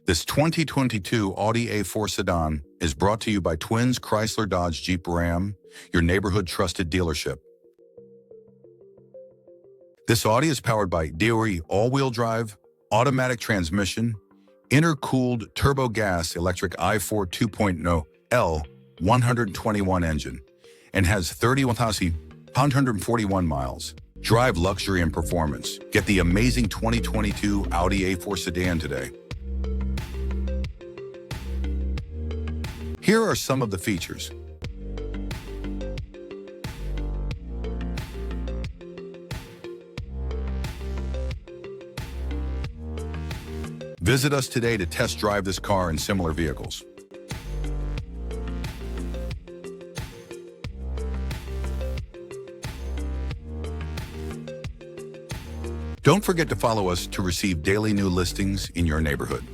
This 2022 Audi A4 Sedan is brought to you by Twins Chrysler Dodge Jeep Ram, your neighborhood trusted dealership. This Audi is powered by C.D.J.R all-wheel drive, automatic transmission, intercooled turbo gas electric i4 2.0 L 121 engine, and has 31,141 miles. Drive luxury and performance. Get the amazing 2022 Audi A4 Sedan today. Here are some of the features. Visit us today to test drive this car and similar vehicles. Don't forget to follow us to receive daily new listings in your neighborhood.